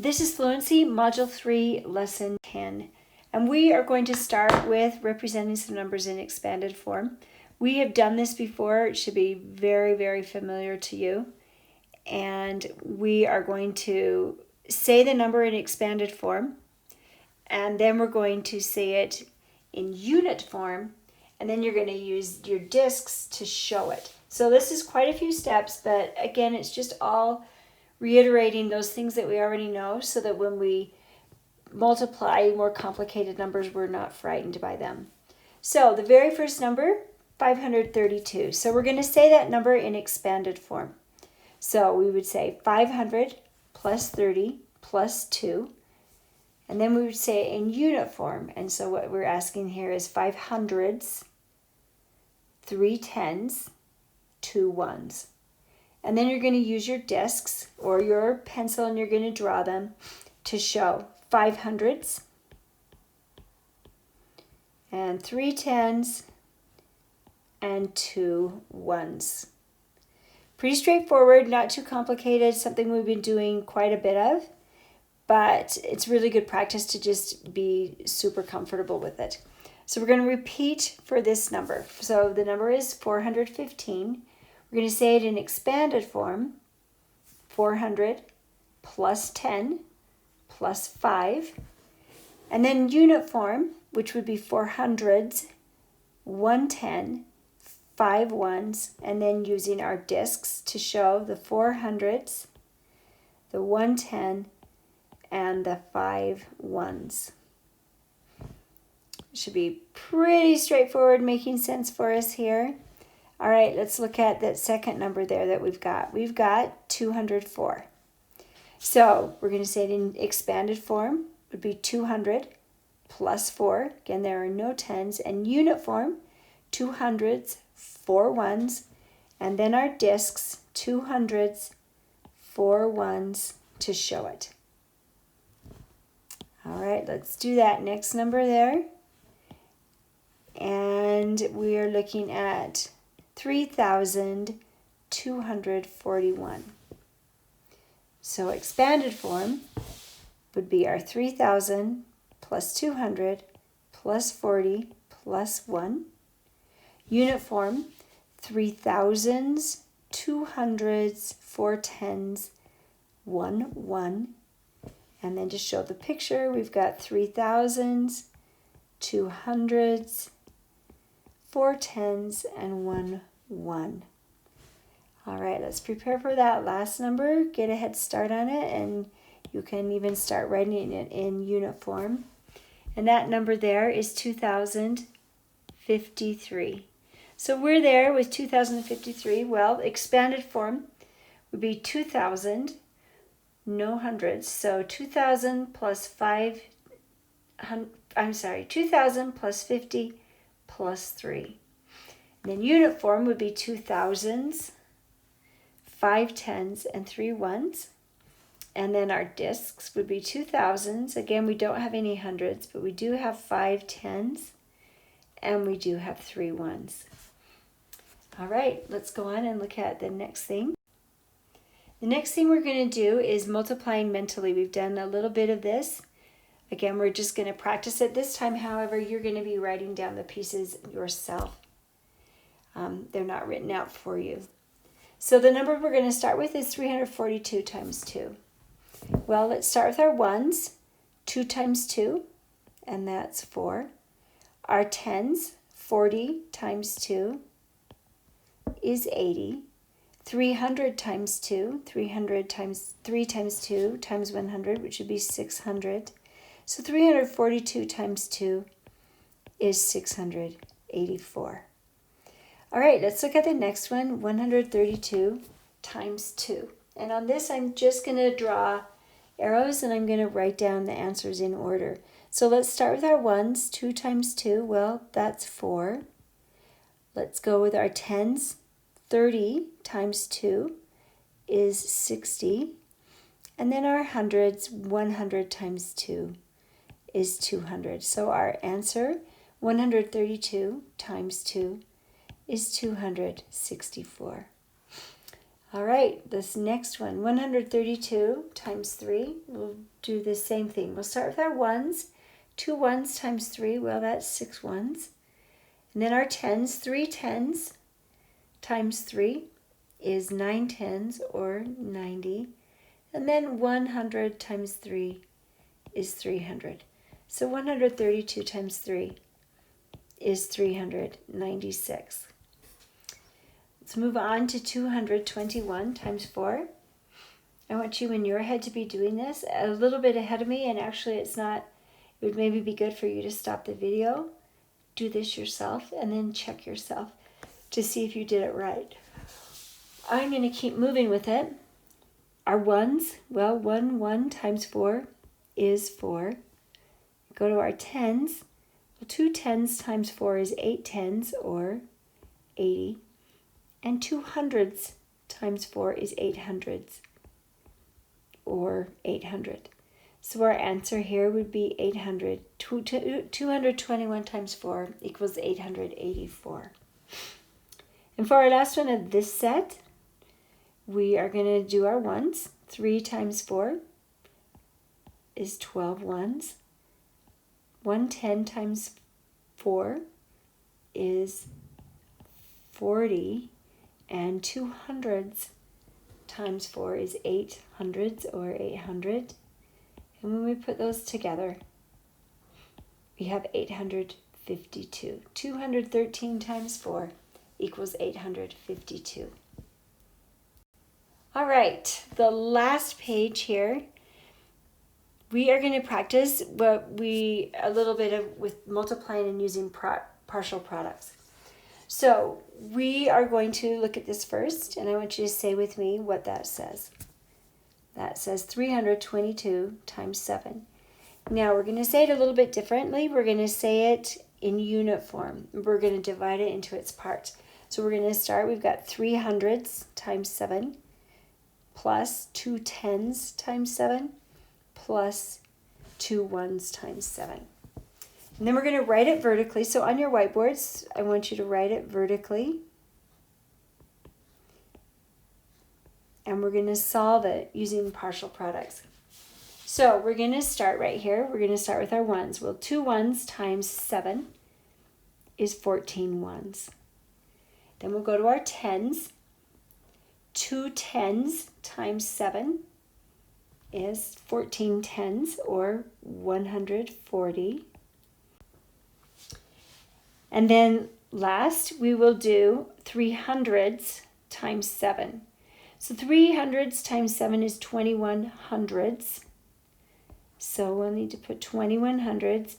This is Fluency, Module 3, Lesson 10. And we are going to start with representing some numbers in expanded form. We have done this before. It should be very, very familiar to you. And we are going to say the number in expanded form. And then we're going to say it in unit form. And then you're going to use your discs to show it. So this is quite a few steps, but again, it's just all reiterating those things that we already know so that when we multiply more complicated numbers, we're not frightened by them. So the very first number, 532. So we're going to say that number in expanded form. So we would say 500 plus 30 plus 2. And then we would say it in unit form. And so what we're asking here is 5 hundreds, 3 tens, 2 ones. And then you're going to use your discs or your pencil and you're going to draw them to show 5 hundreds and 3 tens and 2 ones. Pretty straightforward, not too complicated, something we've been doing quite a bit of, but it's really good practice to just be super comfortable with it. So we're going to repeat for this number. So the number is 415. We're going to say it in expanded form, 400 plus 10 plus 5. And then unit form, which would be 400s, 110, 5 ones, and then using our discs to show the 400s, the 110, and the 5 ones. It should be pretty straightforward, making sense for us here. All right, let's look at that second number there that we've got. We've got 204. So we're going to say it in expanded form. It would be 200 plus 4. Again, there are no tens. And unit form, 200s, 4 ones. And then our discs, 200s, 4 ones to show it. All right, let's do that next number there. And we are looking at 3,241. So expanded form would be our 3,000 plus 200 plus 40 plus 1. Unit form, 3,000s, 200s, 4 tens, 1 1. And then to show the picture, we've got 3,000s, 200s, 4 tens, and 1 1. All right, let's prepare for that last number. Get a head start on it, and you can even start writing it in unit form. And that number there is 2,053. So we're there with 2,053. Well, expanded form would be 2,000, no hundreds. So 2,000 plus 2,000 plus 50 plus 3. And then unit form would be 2,000s, 5 tens, and 3 ones. And then our discs would be 2,000s. Again, we don't have any hundreds, but we do have 5 tens, and we do have 3 ones. All right, let's go on and look at the next thing. The next thing we're going to do is multiplying mentally. We've done a little bit of this. Again, we're just going to practice it. This time, however, you're going to be writing down the pieces yourself. They're not written out for you. So the number we're going to start with is 342 times 2. Well, let's start with our ones. 2 times 2, and that's 4. Our tens, 40 times 2 is 80. 300 times 2, 300 times 3 times 2 times 100, which would be 600. So 342 times 2 is 684. All right, let's look at the next one, 132 times 2. And on this, I'm just going to draw arrows and I'm going to write down the answers in order. So let's start with our ones. 2 times 2, well, that's 4. Let's go with our tens. 30 times 2 is 60. And then our hundreds, 100 times 2 is 200. So our answer, 132 times 2 is 264. All right, this next one, 132 times 3. We'll do the same thing. We'll start with our ones. 2 ones times 3, well, that's 6 ones. And then our tens, 3 tens times 3 is 9 tens, or 90. And then 100 times 3 is 300. So 132 times 3 is 396. Let's move on to 221 times 4. I want you in your head to be doing this a little bit ahead of me, and actually it's not, it would maybe be good for you to stop the video, do this yourself, and then check yourself to see if you did it right. I'm going to keep moving with it. Our ones, well, 1 times 4 is 4. Go to our tens. Well, 2 tens times 4 is 8 tens, or 80. And 2 hundreds times 4 is 8 hundreds, or 800. So our answer here would be 800. 221 times 4 equals 884. And for our last one of this set, we are going to do our ones. 3 times 4 is 12 ones. 110 times 4 is 40. And 2 hundreds times 4 is 8 hundreds, or 800. And when we put those together, we have 852. 213 times 4 equals 852. All right, the last page here, we are going to practice a little bit of with multiplying and using partial products. So we are going to look at this first, and I want you to say with me what that says. That says 322 times 7. Now we're going to say it a little bit differently. We're going to say it in unit form. We're going to divide it into its parts. So we're going to start, we've got 3 hundreds times 7, plus 2 tens times 7, plus 2 ones times 7. And then we're going to write it vertically. So on your whiteboards, I want you to write it vertically. And we're going to solve it using partial products. So we're going to start right here. We're going to start with our ones. Well, 2 ones times 7 is 14 ones. Then we'll go to our tens. 2 tens times 7 is 14 tens, or 140. And then last, we will do 3 hundreds times 7. So 3 hundreds times 7 is 21 hundreds. So we'll need to put 21 hundreds.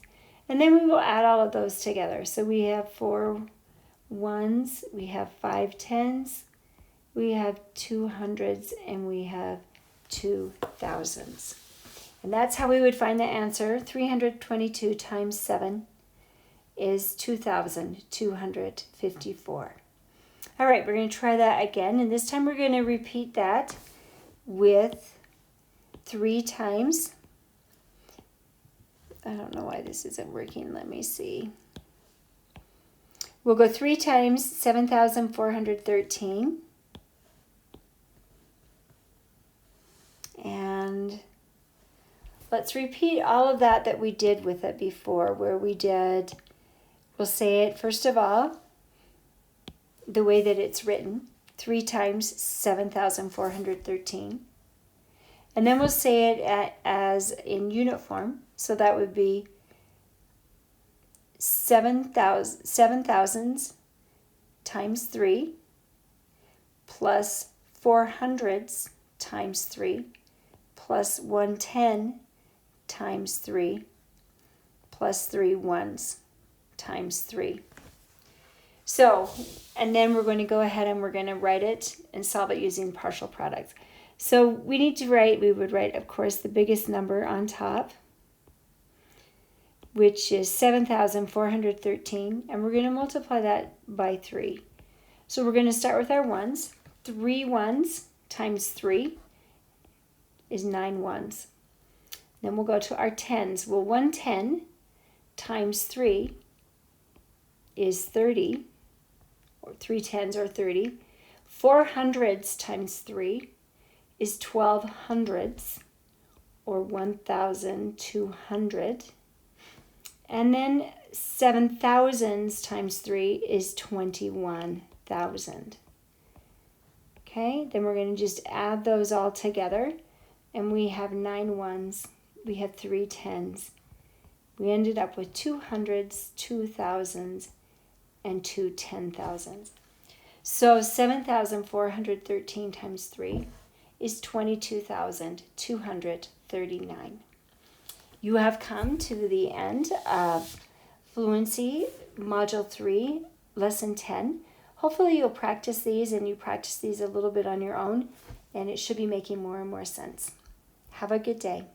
And then we will add all of those together. So we have 4 ones, we have 5 tens, we have 2 hundreds, and we have 2 thousands. And that's how we would find the answer. 322 times 7 is 2,254. All right, we're going to try that again, and this time we're going to repeat that with 3 times. I don't know why this isn't working. Let me see. We'll go 3 times 7,413. And let's repeat all of that we did with it before, where we did, we'll say it first of all, the way that it's written, 3 times 7,413. And then we'll say it as in unit form. So that would be 7,000s times 3 plus 400s times 3 plus 110 times 3 plus 3 ones times 3. So, and then we're going to go ahead and we're going to write it and solve it using partial products. So we need to write, we would write, of course, the biggest number on top, which is 7,413, and we're going to multiply that by 3. So we're going to start with our ones. 3 ones times 3 is 9 ones. Then we'll go to our tens. Well, 110 times 3 is 30, or 3 tens or 30. 4 hundredths times 3 is 12 hundredths, or 1,200. And then 7 thousandths times 3 is 21,000. Okay, then we're going to just add those all together, and we have 9 ones, we have 3 tens. We ended up with 2 hundredths, 2 thousandths, and 2 10,000ths. So 7,413 times 3 is 22,239. You have come to the end of Fluency, Module 3, Lesson 10. Hopefully you'll practice these, and you practice these a little bit on your own, and it should be making more and more sense. Have a good day.